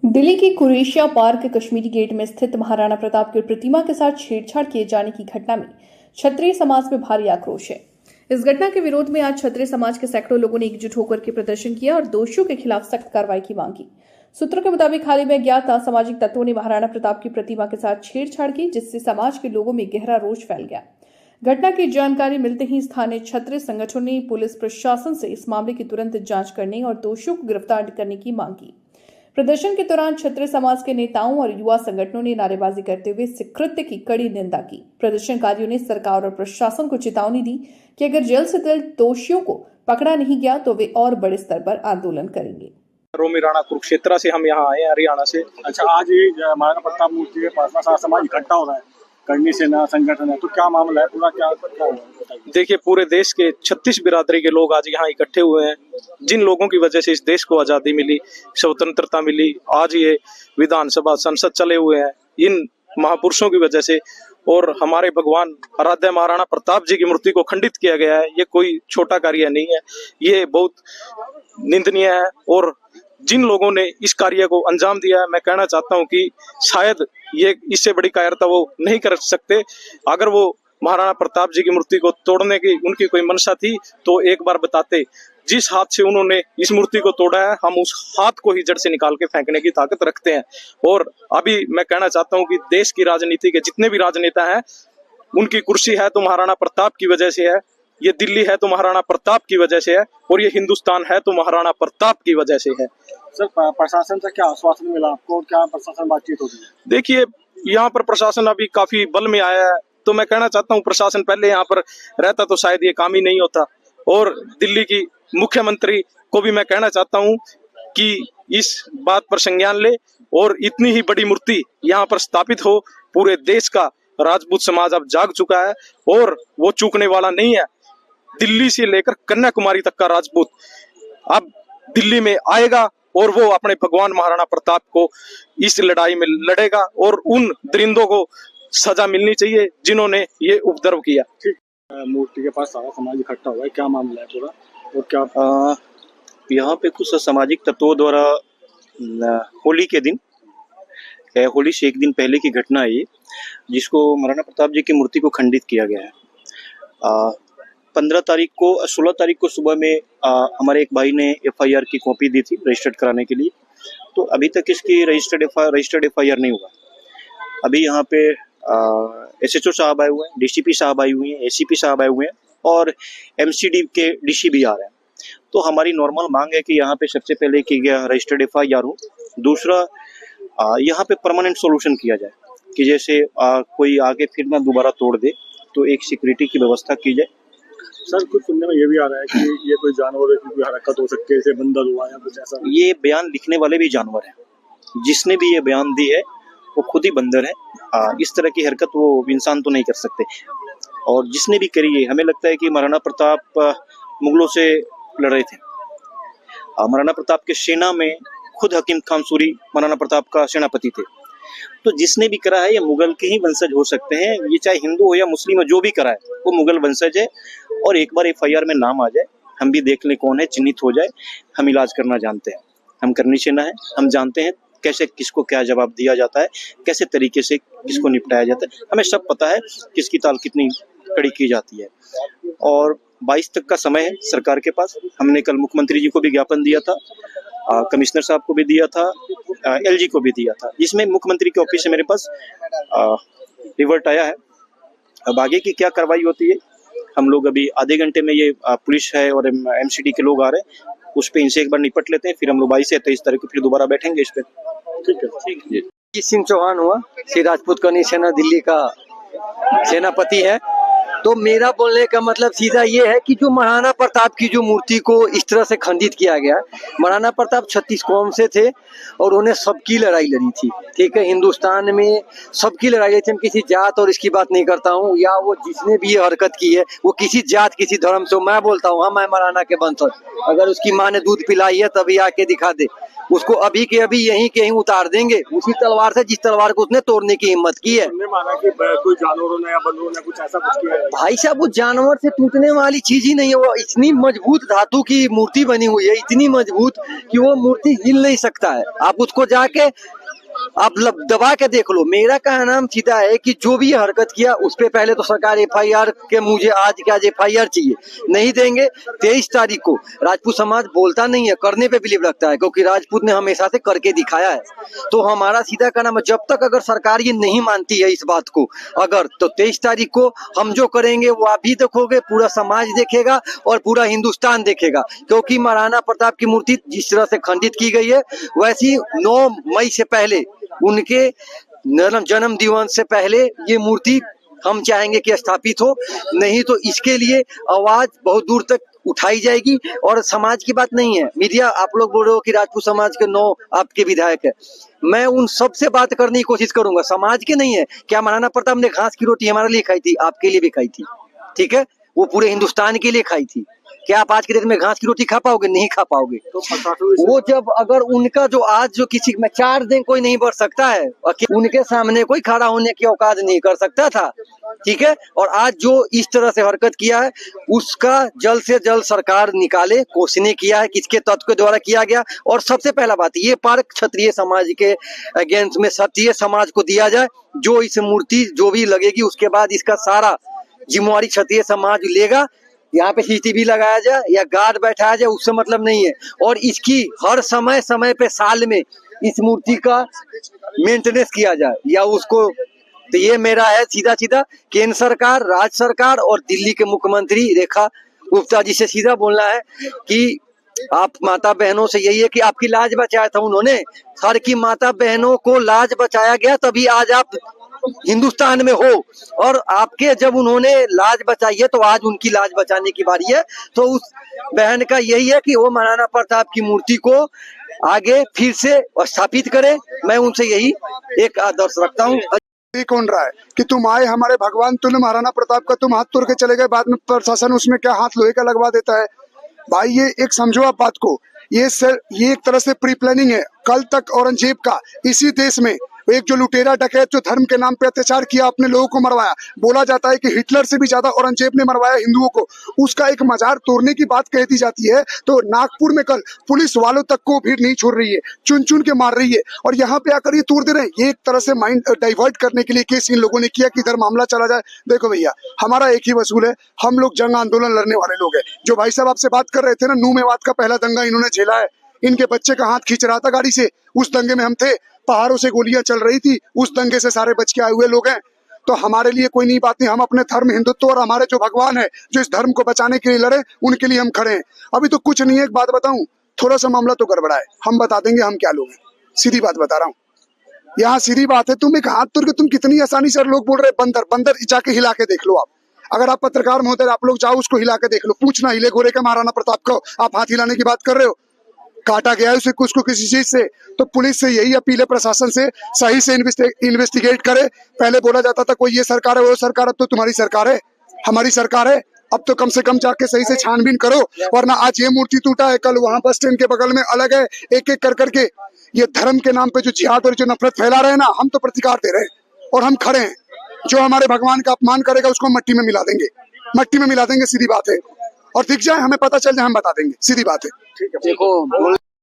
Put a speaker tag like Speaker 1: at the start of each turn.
Speaker 1: दिल्ली के कुरेशिया park Kashmiri gate में स्थित महाराणा प्रताप की प्रतिमा के साथ छेड़छाड़ किए जाने की घटना में क्षत्रिय समाज में भारी आक्रोश है। इस घटना के विरोध में आज क्षत्रिय समाज के सैकड़ों लोगों ने एकजुट होकर के प्रदर्शन किया और दोषियों के खिलाफ सख्त कार्रवाई की मांग की। सूत्रों के मुताबिक हाल ही में अज्ञात असामाजिक तत्वों ने महाराणा प्रताप की प्रतिमा के साथ छेड़छाड़ की, जिससे समाज के लोगों में गहरा रोष फैल गया। घटना की जानकारी मिलते ही स्थानीय क्षत्रिय संगठनों ने पुलिस प्रशासन से इस मामले की तुरंत जांच करने और दोषियों को गिरफ्तार करने की मांग की। प्रदर्शन के दौरान क्षत्रिय समाज के नेताओं और युवा संगठनों ने नारेबाजी करते हुए इस कृत्य की कड़ी निंदा की। प्रदर्शनकारियों ने सरकार और प्रशासन को चेतावनी दी कि अगर जल्द से जल्द दोषियों को पकड़ा नहीं गया तो वे और बड़े स्तर पर आंदोलन करेंगे।
Speaker 2: रोमी राणा कुरुक्षेत्र से हम यहाँ आए हैं, हरियाणा से।
Speaker 3: अच्छा, आज ये महाराणा प्रताप मूर्ति के पास सारा समाज इकट्ठा हो रहा है, करनी सेना संगठन है, तो क्या मामला है पूरा, क्या हुआ है?
Speaker 2: देखिए, पूरे देश के 36 बिरादरी के लोग आज यहाँ इकट्ठे हुए हैं। जिन लोगों की वजह से इस देश को आजादी मिली, स्वतंत्रता मिली, आज ये विधानसभा संसद चले हुए हैं, इन महापुरुषों की वजह से। और हमारे भगवान आराध्य महाराणा प्रताप जी की मूर्ति को खंडित किया गया है। ये कोई छोटा कार्य नहीं है, ये बहुत निंदनीय है। और जिन लोगों ने इस कार्य को अंजाम दिया है, मैं कहना चाहता हूं कि शायद ये इससे बड़ी कायरता वो नहीं कर सकते। अगर वो महाराणा प्रताप जी की मूर्ति को तोड़ने की उनकी कोई मंशा थी तो एक बार बताते। जिस हाथ से उन्होंने इस मूर्ति को तोड़ा है, हम उस हाथ को ही जड़ से निकाल के फेंकने की ताकत रखते हैं। और अभी मैं कहना चाहता हूं कि देश की राजनीति के जितने भी राजनेता हैं, उनकी कुर्सी है तो महाराणा प्रताप की वजह से है, ये दिल्ली है तो महाराणा प्रताप की वजह से है, और ये हिंदुस्तान है तो महाराणा प्रताप की वजह से है।
Speaker 3: सर, प्रशासन से क्या आश्वासन मिला आपको, क्या प्रशासन बातचीत होती है?
Speaker 2: देखिए, यहाँ पर प्रशासन अभी काफी बल में आया है, तो मैं कहना चाहता हूँ प्रशासन पहले यहाँ पर रहता तो शायद ये काम ही नहीं होता। और दिल्ली की मुख्यमंत्री को भी मैं कहना चाहता हूँ कि इस बात पर संज्ञान ले और इतनी ही बड़ी मूर्ति यहाँ पर स्थापित हो। पूरे देश का राजपूत समाज अब जाग चुका है और वो चूकने वाला नहीं है। दिल्ली से लेकर कन्याकुमारी तक का राजपूत अब दिल्ली में आएगा और वो अपने भगवान महाराणा प्रताप को इस लड़ाई में लड़ेगा, और उन दरिंदों को सजा मिलनी चाहिए जिन्होंने ये उपद्रव किया।
Speaker 3: मूर्ति के पास सारा समाज इकट्ठा हुआ है, क्या मामला है पूरा, और क्या
Speaker 4: यहाँ पे कुछ असामाजिक तत्वों द्वारा होली के दिन, होली से एक दिन पहले की घटना है ये, जिसको महाराणा प्रताप जी की मूर्ति को खंडित किया गया है। 16 तारीख को सुबह में हमारे एक भाई ने FIR की कॉपी दी थी रजिस्टर्ड कराने के लिए, तो अभी तक इसकी रजिस्टर्ड FIR नहीं हुआ। अभी यहाँ पे SHO साहब आए हुए हैं, DCP साहब आई हुई हैं, ACP साहब आए हुए हैं, और MCD के DC भी आ रहे हैं। तो हमारी नॉर्मल मांग है कि यहाँ पे सबसे पहले कि रजिस्टर्ड FIR हो, दूसरा यहाँ पे परमानेंट सोल्यूशन किया जाए कि जैसे कोई आगे फिर ना दोबारा तोड़ दे, तो एक सिक्योरिटी की व्यवस्था की जाए।
Speaker 3: सर, कुछ सुनने में ये भी आ रहा है कि ये कोई जानवर की कोई हरकत हो सकती है, जैसे बंदर हुआ या कुछ ऐसा।
Speaker 4: ये बयान लिखने वाले भी जानवर हैं, जिसने भी ये बयान दी है वो खुद ही बंदर है। इस तरह की हरकत वो इंसान तो नहीं कर सकते, और जिसने भी करी है, हमें लगता है कि महाराणा प्रताप मुगलों से लड़ रहे थे। महाराणा प्रताप के सेना में खुद हकीम खान सूरी महाराणा प्रताप का सेनापति थे। तो जिसने भी करा है ये मुगल के ही वंशज हो सकते हैं, ये चाहे हिंदू हो या मुस्लिम हो, जो भी करा है वो मुगल वंशज है। और एक बार FIR में नाम आ जाए, हम भी देख लें कौन है, चिन्हित हो जाए। हम इलाज करना जानते हैं, हम करनी सेना है, हम जानते हैं कैसे किसको क्या जवाब दिया जाता है, कैसे तरीके से किसको निपटाया जाता है, हमें सब पता है किसकी ताल कितनी कड़ी की जाती है। और 22 तक का समय है सरकार के पास। हमने कल मुख्यमंत्री जी को भी ज्ञापन दिया था, कमिश्नर साहब को भी दिया था, LG को भी दिया था, जिसमें मुख्यमंत्री के ऑफिस से मेरे पास रिवर्ट आया है। अब आगे की क्या कार्रवाई होती है, हम लोग अभी आधे घंटे में, ये पुलिस है और MCD के लोग आ रहे हैं, उस पे इनसे एक बार निपट लेते हैं, फिर हम लोग 22 से 23 तारीख को फिर दोबारा बैठेंगे इस पे।
Speaker 3: ठीक है।
Speaker 5: सिंह चौहान हुआ, श्री राजपूत करनी सेना दिल्ली का सेनापति है। तो मेरा बोलने का मतलब सीधा ये है कि जो महाराणा प्रताप की जो मूर्ति को इस तरह से खंडित किया गया, महाराणा प्रताप 36 कौम से थे और उन्हें सबकी लड़ाई लड़ी थी। ठीक है, हिंदुस्तान में सबकी लड़ाई लड़ी थी। हम किसी जात और इसकी बात नहीं करता हूँ, या वो जिसने भी ये हरकत की है वो किसी जात किसी धर्म से, मैं बोलता हूँ हाँ, मैं महाराणा के वंशज। अगर उसकी माँ ने दूध पिलाई है तभी आके दिखा दे, उसको अभी के अभी यहीं के यहीं उतार देंगे, उसी तलवार से जिस तलवार को उसने तोड़ने की हिम्मत की है।
Speaker 3: माना कि कोई जानवरों ने या बंदरों ने कुछ ऐसा कुछ किया है?
Speaker 5: भाई साहब वो जानवर से टूटने वाली चीज ही नहीं है, वो इतनी मजबूत धातु की मूर्ति बनी हुई है, इतनी मजबूत कि वो मूर्ति हिल नहीं सकता है। आप उसको जाके आप दबा के देख लो। मेरा कहना सीधा है कि जो भी हरकत किया उस पे पहले तो सरकार एफआईआर के, मुझे आज के आज एफआईआर चाहिए, नहीं देंगे 23 तारीख को। राजपूत समाज बोलता नहीं है, करने पे बिलीव रखता है, क्योंकि राजपूत ने हमेशा से करके दिखाया है। तो हमारा सीधा कहना है, जब तक अगर सरकार ये नहीं मानती है इस बात को, अगर तो 23 तारीख को हम जो करेंगे वो आप भी देखोगे, पूरा समाज देखेगा और पूरा हिंदुस्तान देखेगा। क्योंकि महाराणा प्रताप की मूर्ति जिस तरह से खंडित की गई है, वैसी 9 मई से पहले, उनके जन्म दिवस से पहले ये मूर्ति हम चाहेंगे कि स्थापित हो, नहीं तो इसके लिए आवाज बहुत दूर तक उठाई जाएगी। और समाज की बात नहीं है, मीडिया आप लोग बोल रहे हो कि राजपूत समाज के 9 आपके विधायक है, मैं उन सब से बात करने की कोशिश करूंगा, समाज के नहीं है। क्या महाराणा प्रताप ने घास की रोटी हमारे लिए खाई थी? आपके लिए भी खाई थी, ठीक है, वो पूरे हिंदुस्तान के लिए खाई थी। क्या आप आज के डेट में घास की रोटी खा पाओगे? नहीं खा पाओगे। वो जब अगर उनका जो आज जो किसी में 4 दिन कोई नहीं बढ़ सकता है, उनके सामने कोई खड़ा होने की औकात नहीं कर सकता था, ठीक है। और आज जो इस तरह से हरकत किया है उसका जल्द से जल्द सरकार निकाले, क्वेश्चन किया है किसके तत्व के द्वारा किया गया। और सबसे पहला बात, ये पार्क क्षत्रिय समाज के अगेंस्ट में क्षत्रिय समाज को दिया जाए। जो इस मूर्ति जो भी लगेगी उसके बाद इसका सारा जिम्मेवारी क्षत्रिय समाज लेगा। यहाँ पे सीसीटीवी लगाया जाए या गार्ड बैठाया जाए, उससे मतलब नहीं है। और इसकी हर समय समय पे साल में इस मूर्ति का मेंटेनेंस किया जाए या उसको, तो ये मेरा है सीधा सीधा केंद्र सरकार, राज्य सरकार और दिल्ली के मुख्यमंत्री रेखा गुप्ता जी से सीधा बोलना है कि आप माता बहनों से यही है कि आपकी लाज बचाया था उन्होंने, हर की माता बहनों को लाज बचाया गया, तभी आज आप हिंदुस्तान में हो। और आपके जब उन्होंने लाज बचाई है तो आज उनकी लाज बचाने की बारी है। तो उस बहन का यही है कि वो महाराणा प्रताप की मूर्ति को आगे फिर से स्थापित करें। मैं उनसे यही एक आदर्श रखता हूँ।
Speaker 6: ये कौन रहा है कि तुम आए हमारे भगवान तुल्य महाराणा प्रताप का तुम हाथ तोड़ के चले गए, बाद में प्रशासन उसमें क्या हाथ लोहे का लगवा देता है। भाई ये एक समझो आप बात को, ये एक तरह से प्री प्लानिंग है। कल तक औरंगजेब का इसी देश में एक जो लुटेरा डकैत जो धर्म के नाम पे अत्याचार किया, अपने लोगों को मरवाया, बोला जाता है कि हिटलर से भी ज्यादा औरंगजेब ने मरवाया हिंदुओं को, उसका एक मजार तोड़ने की बात कहती जाती है। तो नागपुर में कल पुलिस वालों तक को भीड़ नहीं छोड़ रही है, चुन चुन के मार रही है, और यहाँ पे आकर ये तोड़ दे रहे हैं। ये एक तरह से माइंड डाइवर्ट करने के लिए केस इन लोगों ने किया कि इधर मामला चला जाए। देखो भैया, हमारा एक ही वसूल है, हम लोग जंग आंदोलन लड़ने वाले लोग हैं। जो भाई साहब आपसे बात कर रहे थे ना, नू मेवात का पहला दंगा इन्होंने झेला है, इनके बच्चे का हाथ खींच रहा था गाड़ी से, उस दंगे में हम थे, पहाड़ों से गोलियां चल रही थी, उस दंगे से सारे बच के आए हुए लोग हैं। तो हमारे लिए कोई नई बात नहीं, हम अपने धर्म हिंदुत्व और हमारे जो भगवान है जो इस धर्म को बचाने के लिए लड़े, उनके लिए हम खड़े हैं। अभी तो कुछ नहीं है। एक बात बताऊं, थोड़ा सा मामला तो गड़बड़ा है, हम बता देंगे हम क्या लोग हैं, सीधी बात बता रहा हूँ। यहाँ सीधी बात है, तुम एक हाथ तोड़ के तुम कितनी आसानी से लोग बोल रहे बंदर बंदर, जाके हिला के देख लो आप। अगर आप पत्रकार महोदय आप लोग जाओ उसको हिला के देख लो, पूछना हिले गोरे का महाराणा प्रताप को, आप हाथ हिलाने की बात कर रहे हो, काटा गया है उसे कुछ को किसी चीज से। तो पुलिस से यही अपील है, प्रशासन से सही से इन्वेस्टिगेट करे। पहले बोला जाता था कोई ये सरकार है वो सरकार, अब तो तुम्हारी सरकार है, हमारी सरकार है। अब तो कम से कम जाके सही से छानबीन करो, वरना आज ये मूर्ति टूटा है, कल वहां बस स्टैंड के बगल में अलग है। एक एक कर करके ये धर्म के नाम पे जो जिहाद और जो नफरत फैला रहे हैं ना, हम तो प्रतिकार दे रहे हैं और हम खड़े हैं। जो हमारे भगवान का अपमान करेगा उसको मट्टी में मिला देंगे, मट्टी में मिला देंगे, सीधी बात है। और दिख जाए हमें पता चल जाए हम बता देंगे, सीधी बात है।
Speaker 5: देखो